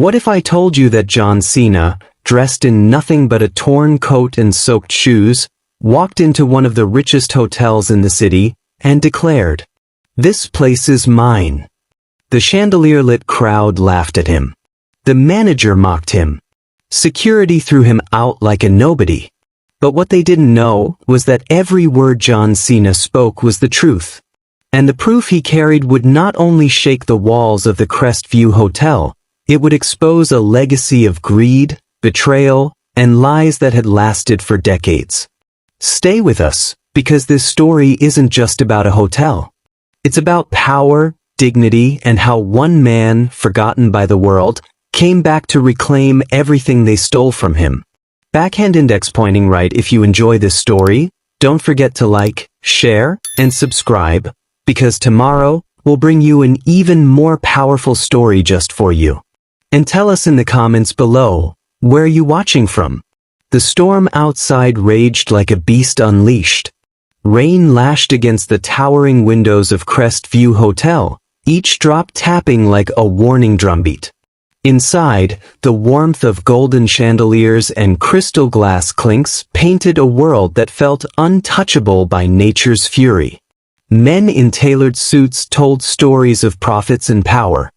What if I told you that John Cena, dressed in nothing but a torn coat and soaked shoes, walked into one of the richest hotels in the city and declared, "This place is mine"? The chandelier-lit crowd laughed at him. The manager mocked him. Security threw him out like a nobody. But what they didn't know was that every word John Cena spoke was the truth. And the proof he carried would not only shake the walls of the Crestview Hotel, it would expose a legacy of greed, betrayal, and lies that had lasted for decades. Stay with us, because this story isn't just about a hotel. It's about power, dignity, and how one man, forgotten by the world, came back to reclaim everything they stole from him. Backhand index pointing right. If you enjoy this story, don't forget to like, share, and subscribe, because tomorrow we'll bring you an even more powerful story just for you. And tell us in the comments below, where are you watching from? The storm outside raged like a beast unleashed. Rain lashed against the towering windows of Crestview Hotel, each drop tapping like a warning drumbeat. Inside, the warmth of golden chandeliers and crystal glass clinks painted a world that felt untouchable by nature's fury. Men in tailored suits told stories of profits and power.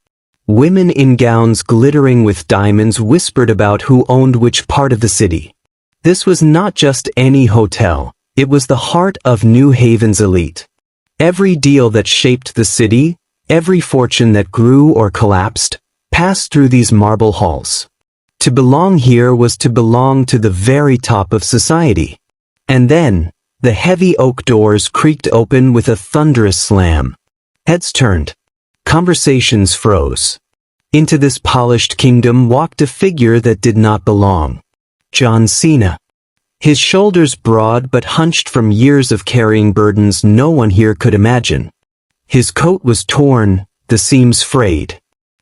Women in gowns glittering with diamonds whispered about who owned which part of the city. This was not just any hotel, it was the heart of New Haven's elite. Every deal that shaped the city, every fortune that grew or collapsed, passed through these marble halls. To belong here was to belong to the very top of society. And then, the heavy oak doors creaked open with a thunderous slam. Heads turned. Conversations froze. Into this polished kingdom walked a figure that did not belong. John Cena. His shoulders broad but hunched from years of carrying burdens no one here could imagine. His coat was torn, the seams frayed.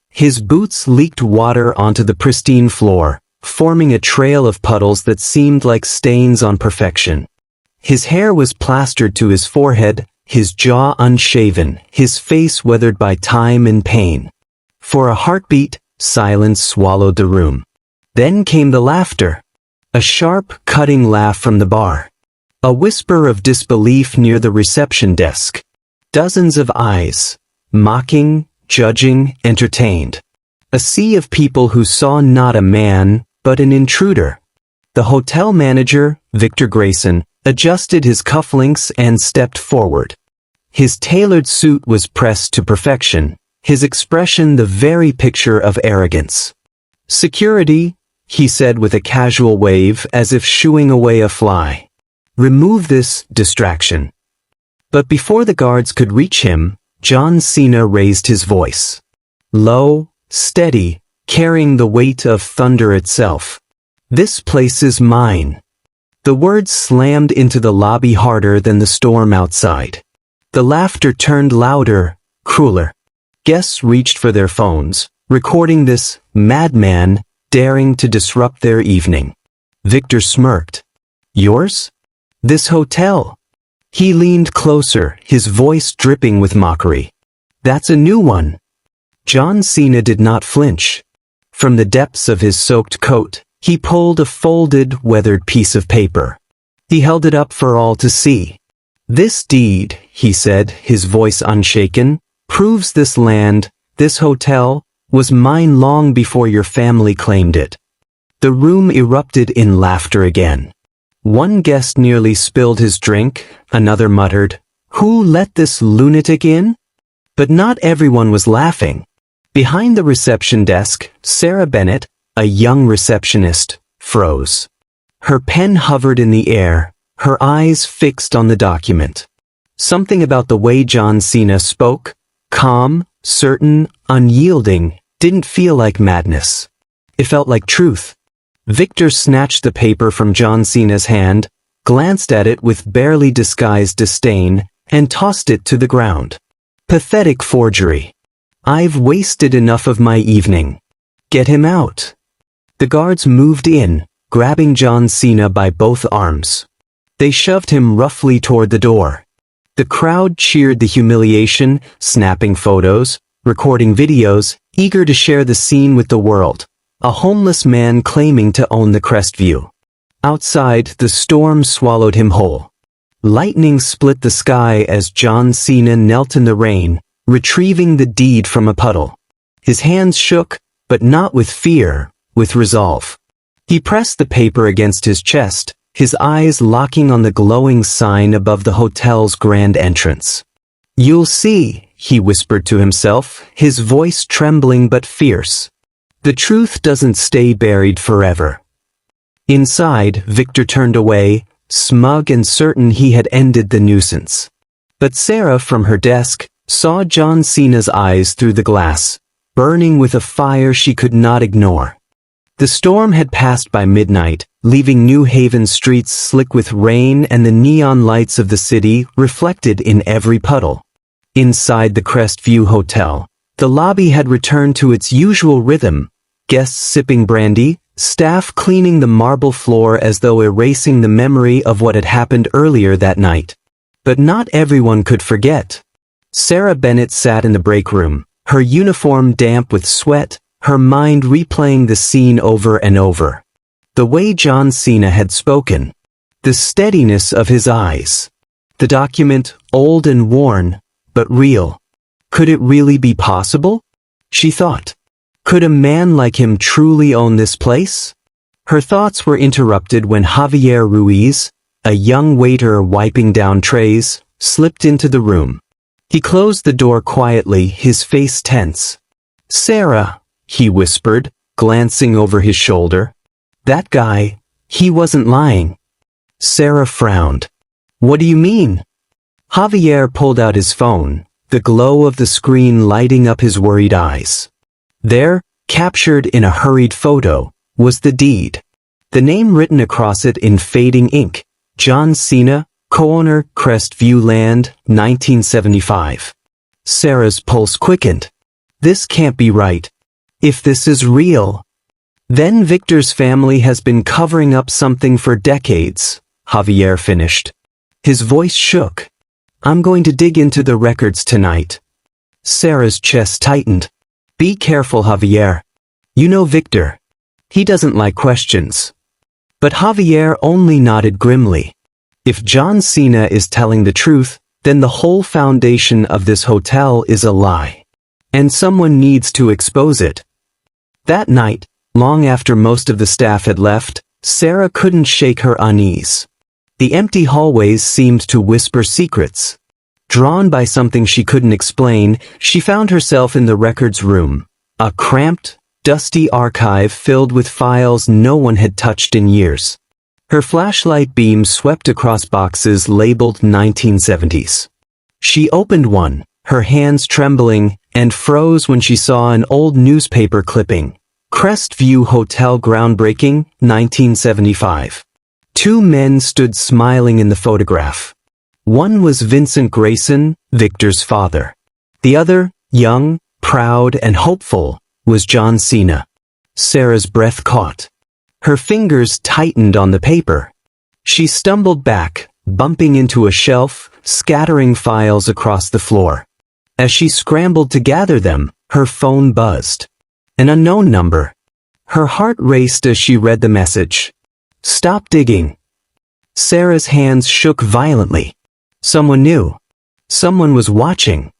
His boots leaked water onto the pristine floor, forming a trail of puddles that seemed like stains on perfection. His hair was plastered to his forehead, his jaw unshaven, his face weathered by time and pain. For a heartbeat, silence swallowed the room. Then came the laughter. A sharp, cutting laugh from the bar. A whisper of disbelief near the reception desk. Dozens of eyes, mocking, judging, entertained. A sea of people who saw not a man, but an intruder. The hotel manager, Victor Grayson, adjusted his cufflinks and stepped forward. His tailored suit was pressed to perfection, his expression the very picture of arrogance. "Security," he said with a casual wave as if shooing away a fly. "Remove this distraction." But before the guards could reach him, John Cena raised his voice. Low, steady, carrying the weight of thunder itself. "This place is mine." The words slammed into the lobby harder than the storm outside. The laughter turned louder, crueler. Guests reached for their phones, recording this madman daring to disrupt their evening. Victor smirked. "Yours? This hotel?" He leaned closer, his voice dripping with mockery. "That's a new one." John Cena did not flinch. From the depths of his soaked coat, he pulled a folded, weathered piece of paper. He held it up for all to see. "This deed," he said, his voice unshaken, "proves this land, this hotel, was mine long before your family claimed it." The room erupted in laughter again. One guest nearly spilled his drink, another muttered, "Who let this lunatic in?" But not everyone was laughing. Behind the reception desk, Sarah Bennett, a young receptionist, froze. Her pen hovered in the air, her eyes fixed on the document. Something about the way John Cena spoke, calm, certain, unyielding, didn't feel like madness. It felt like truth. Victor snatched the paper from John Cena's hand, glanced at it with barely disguised disdain, and tossed it to the ground. "Pathetic forgery. I've wasted enough of my evening. Get him out." The guards moved in, grabbing John Cena by both arms. They shoved him roughly toward the door. The crowd cheered the humiliation, snapping photos, recording videos, eager to share the scene with the world, a homeless man claiming to own the Crestview. Outside, the storm swallowed him whole. Lightning split the sky as John Cena knelt in the rain, retrieving the deed from a puddle. His hands shook, but not with fear, with resolve. He pressed the paper against his chest, his eyes locking on the glowing sign above the hotel's grand entrance. "You'll see," he whispered to himself, his voice trembling but fierce. "The truth doesn't stay buried forever." Inside, Victor turned away, smug and certain he had ended the nuisance. But Sarah, from her desk, saw John Cena's eyes through the glass, burning with a fire she could not ignore. The storm had passed by midnight, leaving New Haven's streets slick with rain and the neon lights of the city reflected in every puddle. Inside the Crestview Hotel, the lobby had returned to its usual rhythm, guests sipping brandy, staff cleaning the marble floor as though erasing the memory of what had happened earlier that night. But not everyone could forget. Sarah Bennett sat in the break room, her uniform damp with sweat, her mind replaying the scene over and over. The way John Cena had spoken. The steadiness of his eyes. The document, old and worn, but real. Could it really be possible? She thought. Could a man like him truly own this place? Her thoughts were interrupted when Javier Ruiz, a young waiter wiping down trays, slipped into the room. He closed the door quietly, his face tense. "Sarah," he whispered, glancing over his shoulder. "That guy, he wasn't lying." Sarah frowned. "What do you mean?" Javier pulled out his phone, the glow of the screen lighting up his worried eyes. There, captured in a hurried photo, was the deed. The name written across it in fading ink, John Cena, co-owner, Crestview Land, 1975. Sarah's pulse quickened. This can't be right. If this is real, then Victor's family has been covering up something for decades, Javier finished. His voice shook. "I'm going to dig into the records tonight." Sarah's chest tightened. "Be careful, Javier. You know Victor. He doesn't like questions." But Javier only nodded grimly. If John Cena is telling the truth, then the whole foundation of this hotel is a lie. And someone needs to expose it. That night, long after most of the staff had left, Sarah couldn't shake her unease. The empty hallways seemed to whisper secrets. Drawn by something she couldn't explain, she found herself in the records room, a cramped, dusty archive filled with files no one had touched in years. Her flashlight beam swept across boxes labeled 1970s. She opened one, her hands trembling, and froze when she saw an old newspaper clipping. Crestview Hotel groundbreaking, 1975. Two men stood smiling in the photograph. One was Vincent Grayson, Victor's father. The other, young, proud, and hopeful, was John Cena. Sarah's breath caught. Her fingers tightened on the paper. She stumbled back, bumping into a shelf, scattering files across the floor. As she scrambled to gather them, her phone buzzed. An unknown number. Her heart raced as she read the message. "Stop digging." Sarah's hands shook violently. Someone knew. Someone was watching.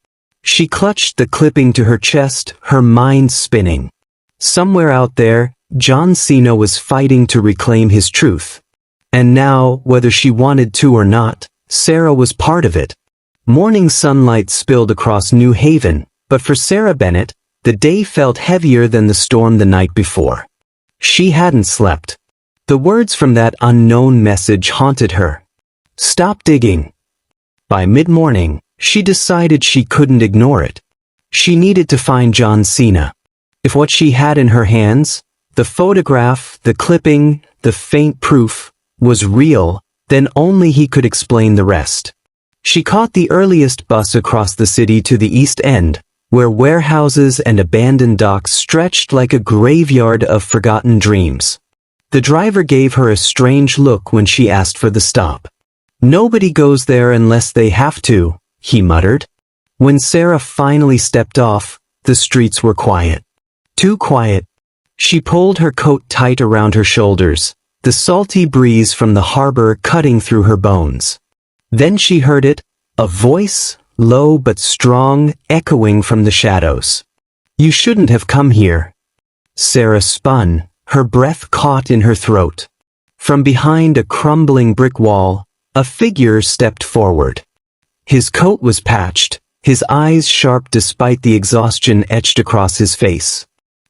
She clutched the clipping to her chest, her mind spinning. Somewhere out there, John Cena was fighting to reclaim his truth. And now, whether she wanted to or not, Sarah was part of it. Morning sunlight spilled across New Haven, but for Sarah Bennett, the day felt heavier than the storm the night before. She hadn't slept. The words from that unknown message haunted her. "Stop digging." By mid-morning, she decided she couldn't ignore it. She needed to find John Cena. If what she had in her hands, the photograph, the clipping, the faint proof, was real, then only he could explain the rest. She caught the earliest bus across the city to the East End, where warehouses and abandoned docks stretched like a graveyard of forgotten dreams. The driver gave her a strange look when she asked for the stop. "Nobody goes there unless they have to," he muttered. When Sarah finally stepped off, the streets were quiet. Too quiet. She pulled her coat tight around her shoulders, the salty breeze from the harbor cutting through her bones. Then she heard it, a voice, low but strong, echoing from the shadows. "You shouldn't have come here." Sarah spun, her breath caught in her throat. From behind a crumbling brick wall, a figure stepped forward. His coat was patched, his eyes sharp despite the exhaustion etched across his face.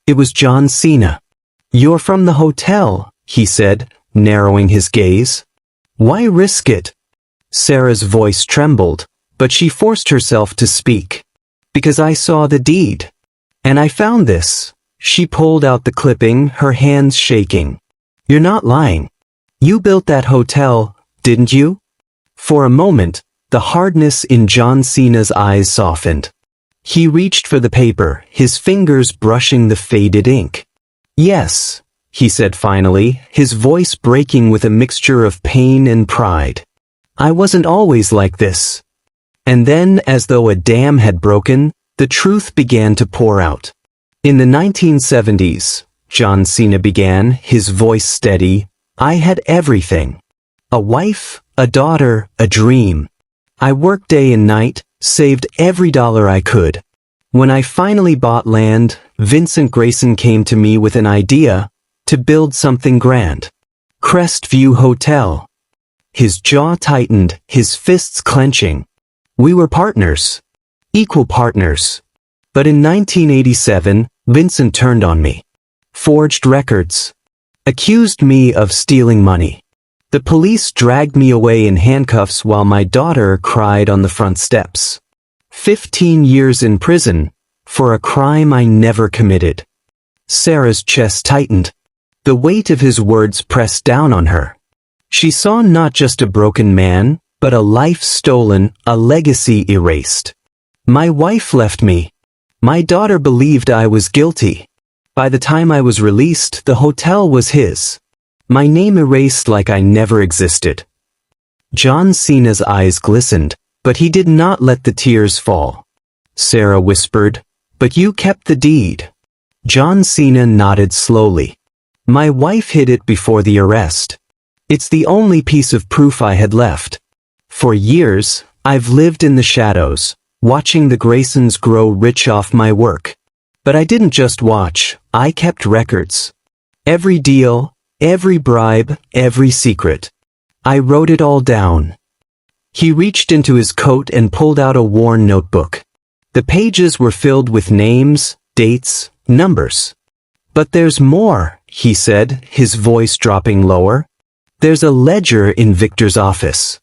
It was John Cena. "You're from the hotel," he said, narrowing his gaze. "Why risk it?" Sarah's voice trembled, but she forced herself to speak. "Because I saw the deed. And I found this." She pulled out the clipping, her hands shaking. "You're not lying. You built that hotel, didn't you?" For a moment, the hardness in John Cena's eyes softened. He reached for the paper, his fingers brushing the faded ink. "Yes," he said finally, his voice breaking with a mixture of pain and pride. "I wasn't always like this." And then, as though a dam had broken, the truth began to pour out. "In the 1970s, John Cena began, his voice steady, I had everything. A wife, a daughter, a dream. I worked day and night, saved every dollar I could. When I finally bought land, Vincent Grayson came to me with an idea to build something grand. Crestview Hotel." His jaw tightened, his fists clenching. "We were partners. Equal partners. But in 1987, Vincent turned on me. Forged records. Accused me of stealing money. The police dragged me away in handcuffs while my daughter cried on the front steps. 15 years in prison for a crime I never committed." Sarah's chest tightened. The weight of his words pressed down on her. She saw not just a broken man, but a life stolen, a legacy erased. "My wife left me. My daughter believed I was guilty. By the time I was released, the hotel was his. My name erased like I never existed." John Cena's eyes glistened, but he did not let the tears fall. Sarah whispered, "But you kept the deed." John Cena nodded slowly. "My wife hid it before the arrest. It's the only piece of proof I had left. For years, I've lived in the shadows, watching the Graysons grow rich off my work. But I didn't just watch, I kept records. Every deal, every bribe, every secret. I wrote it all down." He reached into his coat and pulled out a worn notebook. The pages were filled with names, dates, numbers. "But there's more," he said, his voice dropping lower. "There's a ledger in Victor's office.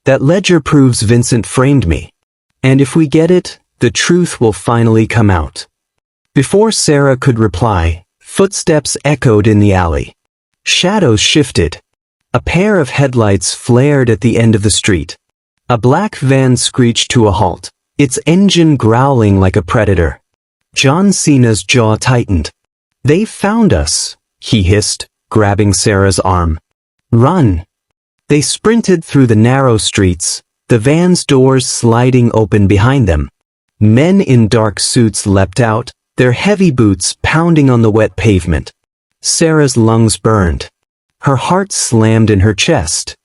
That ledger proves Vincent framed me. And if we get it, the truth will finally come out." Before Sarah could reply, footsteps echoed in the alley. Shadows shifted. A pair of headlights flared at the end of the street. A black van screeched to a halt, its engine growling like a predator. John Cena's jaw tightened. "They've found us," he hissed, grabbing Sarah's arm. "Run." They sprinted through the narrow streets, the van's doors sliding open behind them. Men in dark suits leapt out, their heavy boots pounding on the wet pavement. Sarah's lungs burned. Her heart slammed in her chest.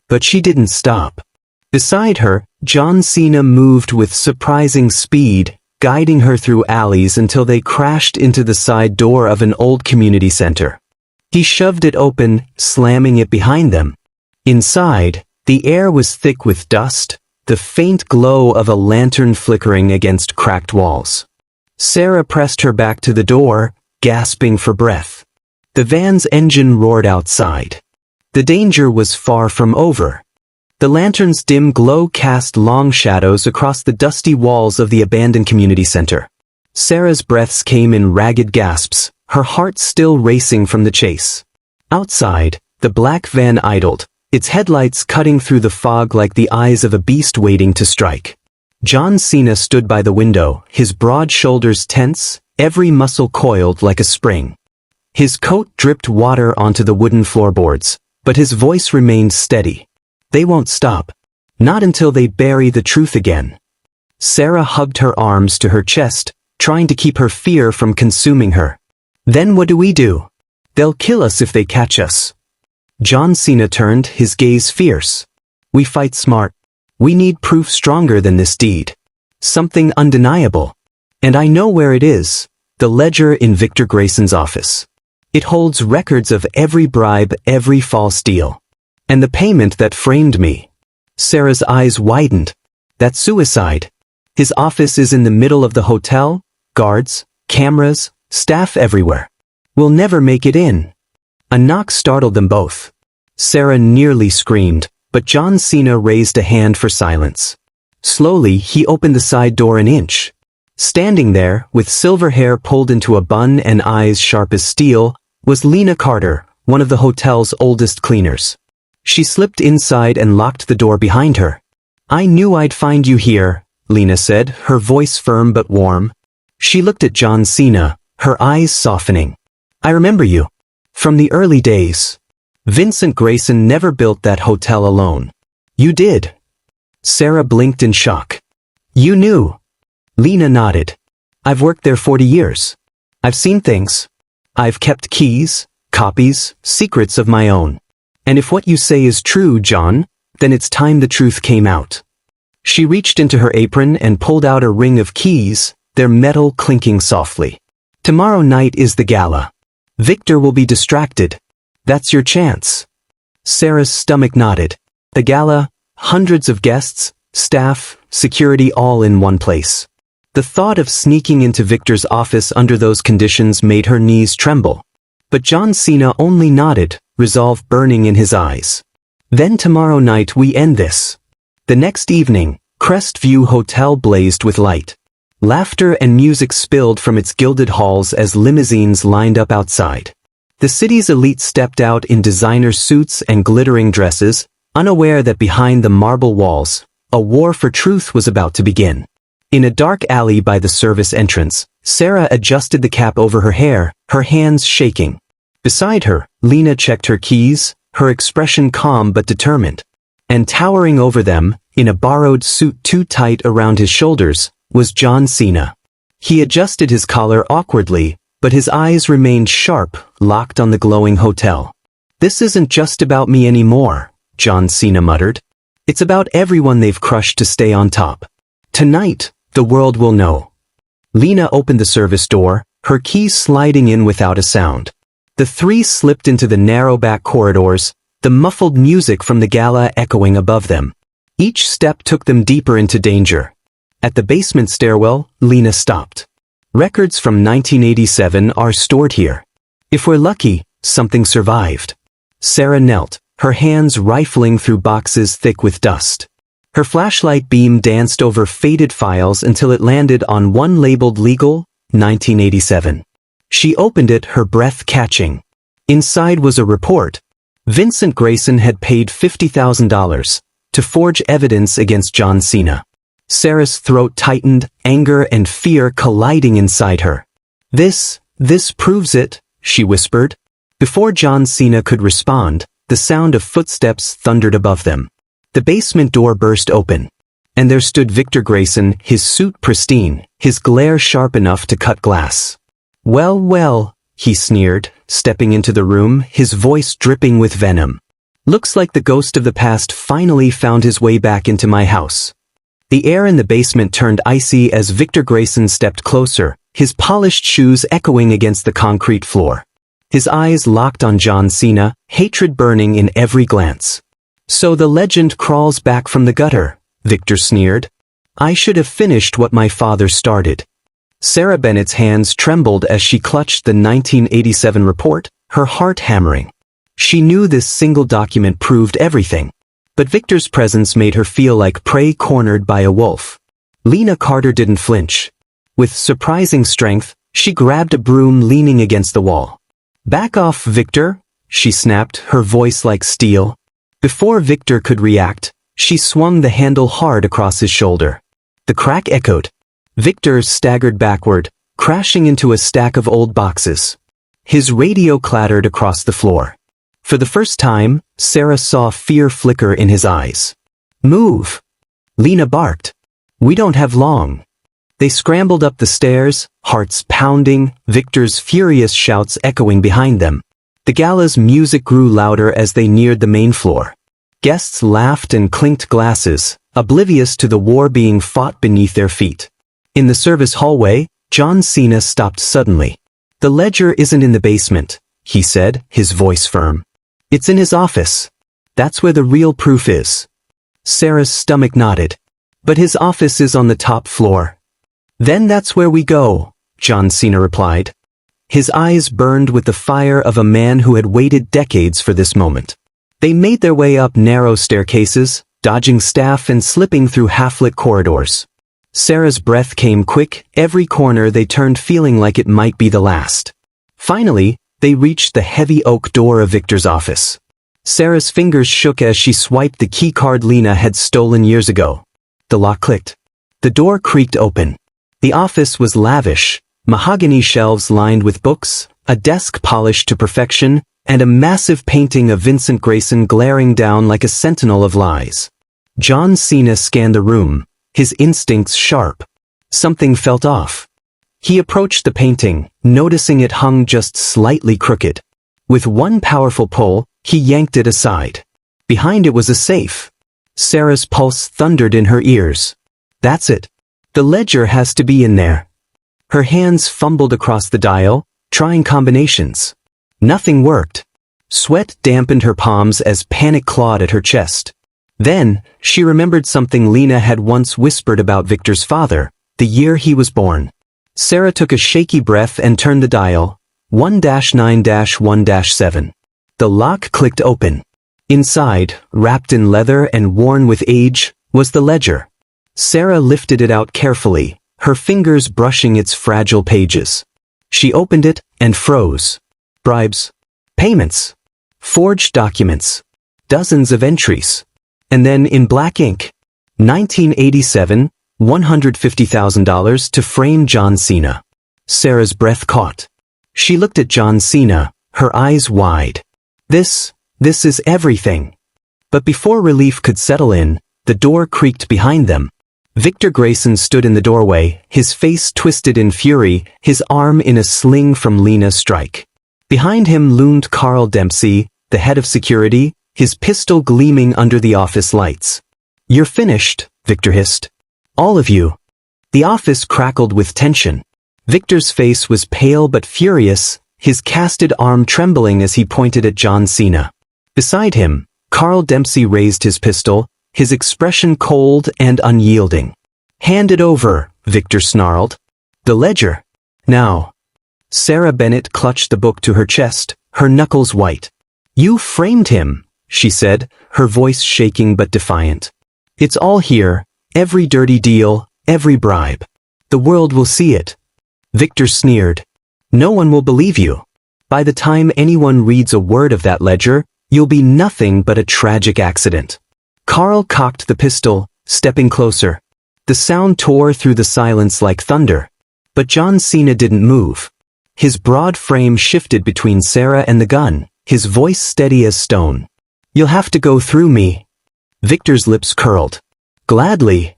But she didn't stop. Beside her, John Cena moved with surprising speed, guiding her through alleys until they crashed into the side door of an old community center. He shoved it open, slamming it behind them. Inside, the air was thick with dust, the faint glow of a lantern flickering against cracked walls. Sarah pressed her back to the door, gasping for breath. The van's engine roared outside. The danger was far from over. The lantern's dim glow cast long shadows across the dusty walls of the abandoned community center. Sarah's breaths came in ragged gasps, her heart still racing from the chase. Outside, the black van idled, its headlights cutting through the fog like the eyes of a beast waiting to strike. John Cena stood by the window, his broad shoulders tense, every muscle coiled like a spring. His coat dripped water onto the wooden floorboards, but his voice remained steady. "They won't stop. Not until they bury the truth again." Sarah hugged her arms to her chest, trying to keep her fear from consuming her. Then what do? They'll kill us if they catch us. John Cena turned, his gaze fierce. We fight smart. We need proof stronger than this deed. Something undeniable. And I know where it is. The ledger in Victor Grayson's office. It holds records of every bribe, every false deal. And the payment that framed me. Sarah's eyes widened. That's suicide. His office is in the middle of the hotel, guards, cameras, staff everywhere. We'll never make it in. A knock startled them both. Sarah nearly screamed, but John Cena raised a hand for silence. Slowly, he opened the side door an inch. Standing there, with silver hair pulled into a bun and eyes sharp as steel, was Lena Carter, one of the hotel's oldest cleaners. She slipped inside and locked the door behind her. I knew I'd find you here, Lena said, her voice firm but warm. She looked at John Cena, her eyes softening. I remember you. From the early days. Vincent Grayson never built that hotel alone. You did. Sarah blinked in shock. You knew. Lena nodded. I've worked there 40 years. I've seen things. I've kept keys, copies, secrets of my own. And if what you say is true, John, then it's time the truth came out. She reached into her apron and pulled out a ring of keys, their metal clinking softly. Tomorrow night is the gala. Victor will be distracted. That's your chance. Sarah's stomach nodded. The gala, hundreds of guests, staff, security all in one place. The thought of sneaking into Victor's office under those conditions made her knees tremble. But John Cena only nodded, resolve burning in his eyes. Then tomorrow night we end this. The next evening, Crestview Hotel blazed with light. Laughter and music spilled from its gilded halls as limousines lined up outside. The city's elite stepped out in designer suits and glittering dresses, unaware that behind the marble walls, a war for truth was about to begin. In a dark alley by the service entrance, Sarah adjusted the cap over her hair, her hands shaking. Beside her, Lena checked her keys, her expression calm but determined. And towering over them, in a borrowed suit too tight around his shoulders, was John Cena. He adjusted his collar awkwardly, but his eyes remained sharp, locked on the glowing hotel. This isn't just about me anymore, John Cena muttered. It's about everyone they've crushed to stay on top. Tonight, the world will know. Lena opened the service door, her keys sliding in without a sound. The three slipped into the narrow back corridors, the muffled music from the gala echoing above them. Each step took them deeper into danger. At the basement stairwell, Lena stopped. Records from 1987 are stored here. If we're lucky, something survived. Sarah knelt, her hands rifling through boxes thick with dust. Her flashlight beam danced over faded files until it landed on one labeled Legal, 1987. She opened it, her breath catching. Inside was a report. Vincent Grayson had paid $50,000 to forge evidence against John Cena. Sarah's throat tightened, anger and fear colliding inside her. This proves it, she whispered. Before John Cena could respond, the sound of footsteps thundered above them. The basement door burst open. And there stood Victor Grayson, his suit pristine, his glare sharp enough to cut glass. Well, he sneered, stepping into the room, his voice dripping with venom. Looks like the ghost of the past finally found his way back into my house. The air in the basement turned icy as Victor Grayson stepped closer, his polished shoes echoing against the concrete floor. His eyes locked on John Cena, hatred burning in every glance. So the legend crawls back from the gutter, Victor sneered. I should have finished what my father started. Sarah Bennett's hands trembled as she clutched the 1987 report, her heart hammering. She knew this single document proved everything. But Victor's presence made her feel like prey cornered by a wolf. Lena Carter didn't flinch. With surprising strength, she grabbed a broom leaning against the wall. Back off, Victor, she snapped, her voice like steel. Before Victor could react, she swung the handle hard across his shoulder. The crack echoed. Victor staggered backward, crashing into a stack of old boxes. His radio clattered across the floor. For the first time, Sarah saw fear flicker in his eyes. Move! Lena barked. We don't have long. They scrambled up the stairs, hearts pounding, Victor's furious shouts echoing behind them. The gala's music grew louder as they neared the main floor. Guests laughed and clinked glasses, oblivious to the war being fought beneath their feet. In the service hallway, John Cena stopped suddenly. "The ledger isn't in the basement," he said, his voice firm. "It's in his office. That's where the real proof is." Sarah's stomach nodded. "But his office is on the top floor." "Then that's where we go," John Cena replied. His eyes burned with the fire of a man who had waited decades for this moment. They made their way up narrow staircases, dodging staff and slipping through half-lit corridors. Sarah's breath came quick, every corner they turned feeling like it might be the last. Finally, they reached the heavy oak door of Victor's office. Sarah's fingers shook as she swiped the keycard Lena had stolen years ago. The lock clicked. The door creaked open. The office was lavish, mahogany shelves lined with books, a desk polished to perfection, and a massive painting of Vincent Grayson glaring down like a sentinel of lies. John Cena scanned the room, his instincts sharp. Something felt off. He approached the painting, noticing it hung just slightly crooked. With one powerful pull, he yanked it aside. Behind it was a safe. Sarah's pulse thundered in her ears. "That's it. The ledger has to be in there." Her hands fumbled across the dial, trying combinations. Nothing worked. Sweat dampened her palms as panic clawed at her chest. Then, she remembered something Lena had once whispered about Victor's father, the year he was born. Sarah took a shaky breath and turned the dial, 1-9-1-7. The lock clicked open. Inside, wrapped in leather and worn with age, was the ledger. Sarah lifted it out carefully, her fingers brushing its fragile pages. She opened it and froze. Bribes. Payments. Forged documents. Dozens of entries. And then in black ink, 1987, $150,000 to frame John Cena. Sarah's breath caught. She looked at John Cena, her eyes wide. This is everything. But before relief could settle in, the door creaked behind them. Victor Grayson stood in the doorway, his face twisted in fury, his arm in a sling from Lena's strike. Behind him loomed Carl Dempsey, the head of security, his pistol gleaming under the office lights. "You're finished," Victor hissed. "All of you." The office crackled with tension. Victor's face was pale but furious, his casted arm trembling as he pointed at John Cena. Beside him, Carl Dempsey raised his pistol, his expression cold and unyielding. "Hand it over," Victor snarled. "The ledger. Now." Sarah Bennett clutched the book to her chest, her knuckles white. "You framed him," she said, her voice shaking but defiant. "It's all here, every dirty deal, every bribe. The world will see it." Victor sneered. "No one will believe you. By the time anyone reads a word of that ledger, you'll be nothing but a tragic accident." Carl cocked the pistol, stepping closer. The sound tore through the silence like thunder. But John Cena didn't move. His broad frame shifted between Sarah and the gun, his voice steady as stone. "You'll have to go through me." Victor's lips curled. "Gladly."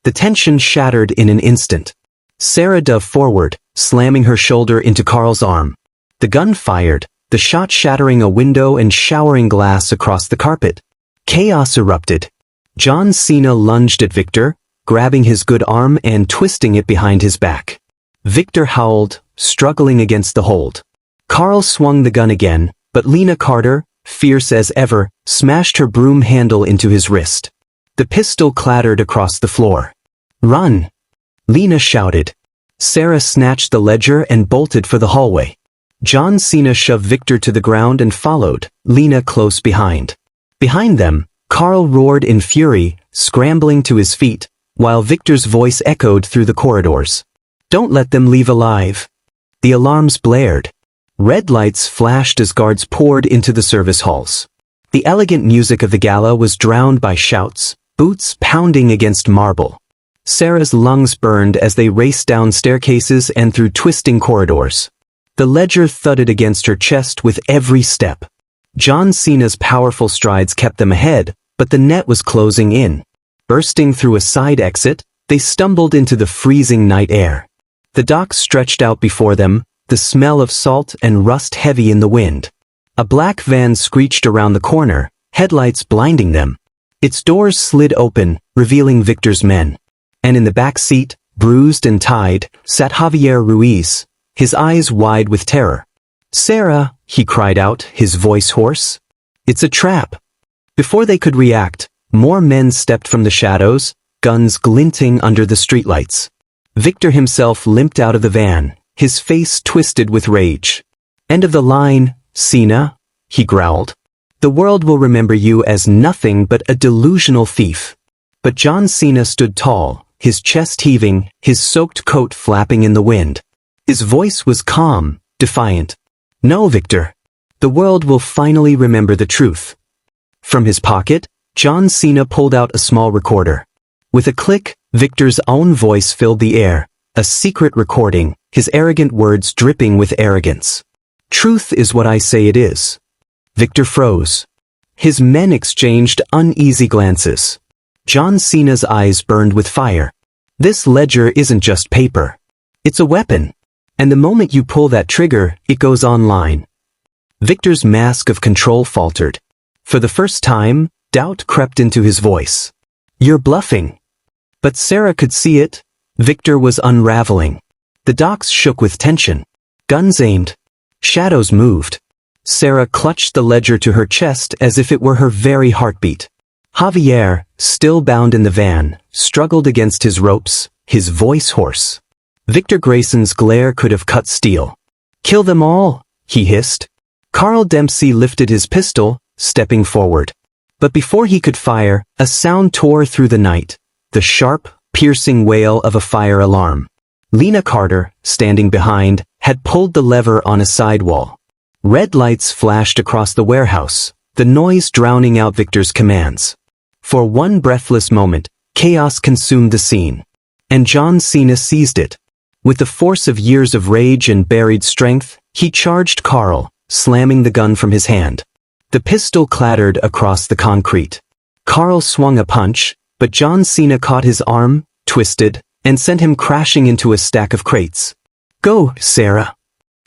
The tension shattered in an instant. Sarah dove forward, slamming her shoulder into Carl's arm. The gun fired, the shot shattering a window and showering glass across the carpet. Chaos erupted. John Cena lunged at Victor, grabbing his good arm and twisting it behind his back. Victor howled, struggling against the hold. Carl swung the gun again, but Lena Carter, fierce as ever, smashed her broom handle into his wrist. The pistol clattered across the floor. "Run!" Lena shouted. Sarah snatched the ledger and bolted for the hallway. John Cena shoved Victor to the ground and followed, Lena close behind. Behind them, Carl roared in fury, scrambling to his feet, while Victor's voice echoed through the corridors. "Don't let them leave alive." The alarms blared. Red lights flashed as guards poured into the service halls. The elegant music of the gala was drowned by shouts, boots pounding against marble. Sarah's lungs burned as they raced down staircases and through twisting corridors. The ledger thudded against her chest with every step. John Cena's powerful strides kept them ahead, but the net was closing in. Bursting through a side exit, They stumbled into the freezing night air. The docks stretched out before them, the smell of salt and rust heavy in the wind. A black van screeched around the corner, headlights blinding them. Its doors slid open, revealing Victor's men. And in the back seat, bruised and tied, sat Javier Ruiz, his eyes wide with terror. "Sarah," he cried out, his voice hoarse. "It's a trap." Before they could react, more men stepped from the shadows, guns glinting under the streetlights. Victor himself limped out of the van, his face twisted with rage. "End of the line, Cena," he growled. "The world will remember you as nothing but a delusional thief." But John Cena stood tall, his chest heaving, his soaked coat flapping in the wind. His voice was calm, defiant. "No, Victor. The world will finally remember the truth." From his pocket, John Cena pulled out a small recorder. With a click, Victor's own voice filled the air, a secret recording, his arrogant words dripping with arrogance. "Truth is what I say it is." Victor froze. His men exchanged uneasy glances. John Cena's eyes burned with fire. "This ledger isn't just paper. It's a weapon. And the moment you pull that trigger, it goes online." Victor's mask of control faltered. For the first time, doubt crept into his voice. "You're bluffing." But Sarah could see it. Victor was unraveling. The docks shook with tension. Guns aimed. Shadows moved. Sarah clutched the ledger to her chest as if it were her very heartbeat. Javier, still bound in the van, struggled against his ropes, his voice hoarse. Victor Grayson's glare could have cut steel. "Kill them all," he hissed. Carl Dempsey lifted his pistol, stepping forward. But before he could fire, a sound tore through the night, the sharp, piercing wail of a fire alarm. Lena Carter, standing behind, had pulled the lever on a sidewall. Red lights flashed across the warehouse, the noise drowning out Victor's commands. For one breathless moment, chaos consumed the scene. And John Cena seized it. With the force of years of rage and buried strength, he charged Carl, slamming the gun from his hand. The pistol clattered across the concrete. Carl swung a punch, but John Cena caught his arm, twisted, and sent him crashing into a stack of crates. "Go, Sarah!"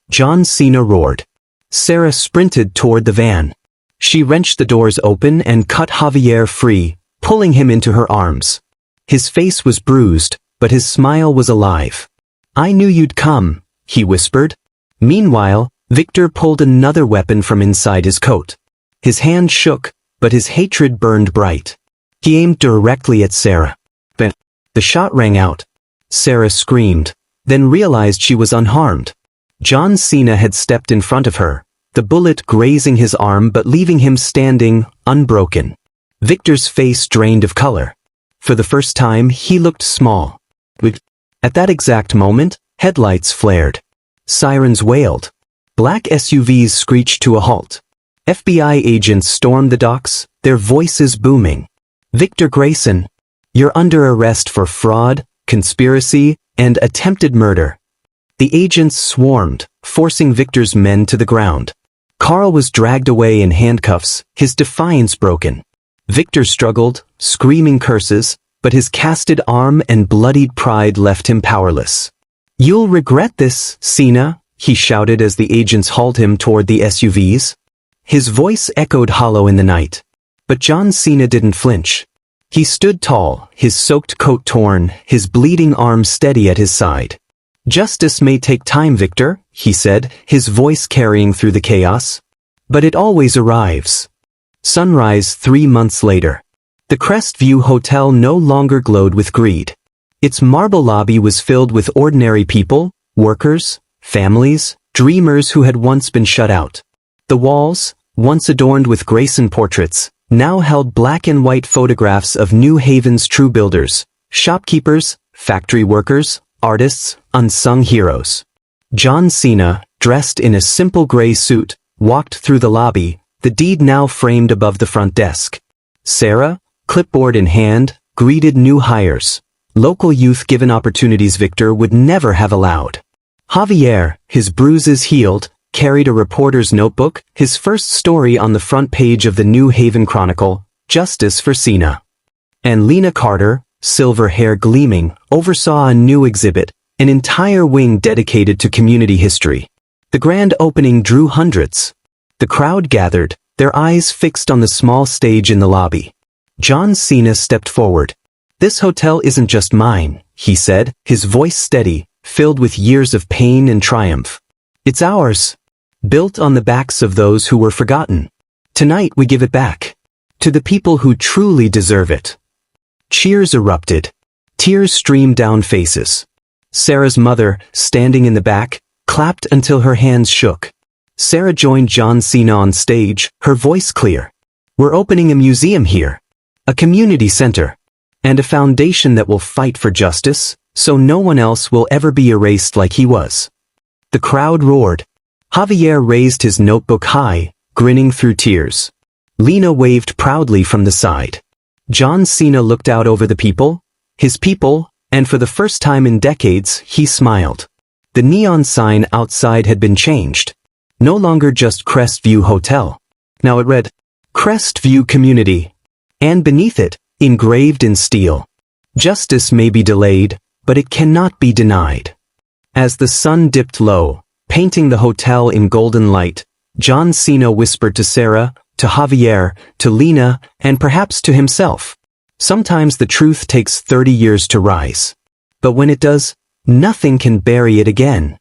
John Cena roared. Sarah sprinted toward the van. She wrenched the doors open and cut Javier free, pulling him into her arms. His face was bruised, but his smile was alive. "I knew you'd come," he whispered. Meanwhile, Victor pulled another weapon from inside his coat. His hand shook, but his hatred burned bright. He aimed directly at Sarah. But the shot rang out. Sarah screamed, then realized she was unharmed. John Cena had stepped in front of her, the bullet grazing his arm but leaving him standing, unbroken. Victor's face drained of color. For the first time, he looked small. At that exact moment, headlights flared. Sirens wailed. Black SUVs screeched to a halt. FBI agents stormed the docks, their voices booming. "Victor Grayson, you're under arrest for fraud, conspiracy, and attempted murder." The agents swarmed, forcing Victor's men to the ground. Carl was dragged away in handcuffs, his defiance broken. Victor struggled, screaming curses, but his casted arm and bloodied pride left him powerless. "You'll regret this, Cena," he shouted as the agents hauled him toward the SUVs. His voice echoed hollow in the night. But John Cena didn't flinch. He stood tall, his soaked coat torn, his bleeding arm steady at his side. "Justice may take time, Victor," he said, his voice carrying through the chaos. "But it always arrives." Sunrise 3 months later. The Crestview Hotel no longer glowed with greed. Its marble lobby was filled with ordinary people, workers, families, dreamers who had once been shut out. The walls, once adorned with Grayson portraits, now held black and white photographs of New Haven's true builders, shopkeepers, factory workers, artists, unsung heroes. John Cena, dressed in a simple gray suit, walked through the lobby, the deed now framed above the front desk. Sarah, clipboard in hand, greeted new hires. Local youth given opportunities Victor would never have allowed. Javier, his bruises healed, carried a reporter's notebook, his first story on the front page of the New Haven Chronicle, "Justice for Cena." And Lena Carter, silver hair gleaming, oversaw a new exhibit, an entire wing dedicated to community history. The grand opening drew hundreds. The crowd gathered, their eyes fixed on the small stage in the lobby. John Cena stepped forward. "This hotel isn't just mine," he said, his voice steady, filled with years of pain and triumph. "It's ours. Built on the backs of those who were forgotten. Tonight we give it back. To the people who truly deserve it." Cheers erupted. Tears streamed down faces. Sarah's mother, standing in the back, clapped until her hands shook. Sarah joined John Cena on stage, her voice clear. "We're opening a museum here. A community center. And a foundation that will fight for justice, so no one else will ever be erased like he was." The crowd roared. Javier raised his notebook high, grinning through tears. Lena waved proudly from the side. John Cena looked out over the people, his people, and for the first time in decades, he smiled. The neon sign outside had been changed. No longer just Crestview Hotel. Now it read, Crestview Community. And beneath it, engraved in steel, "Justice may be delayed, but it cannot be denied." As the sun dipped low, painting the hotel in golden light, John Cena whispered to Sarah, to Javier, to Lena, and perhaps to himself. Sometimes the truth takes 30 years to rise. But when it does, nothing can bury it again.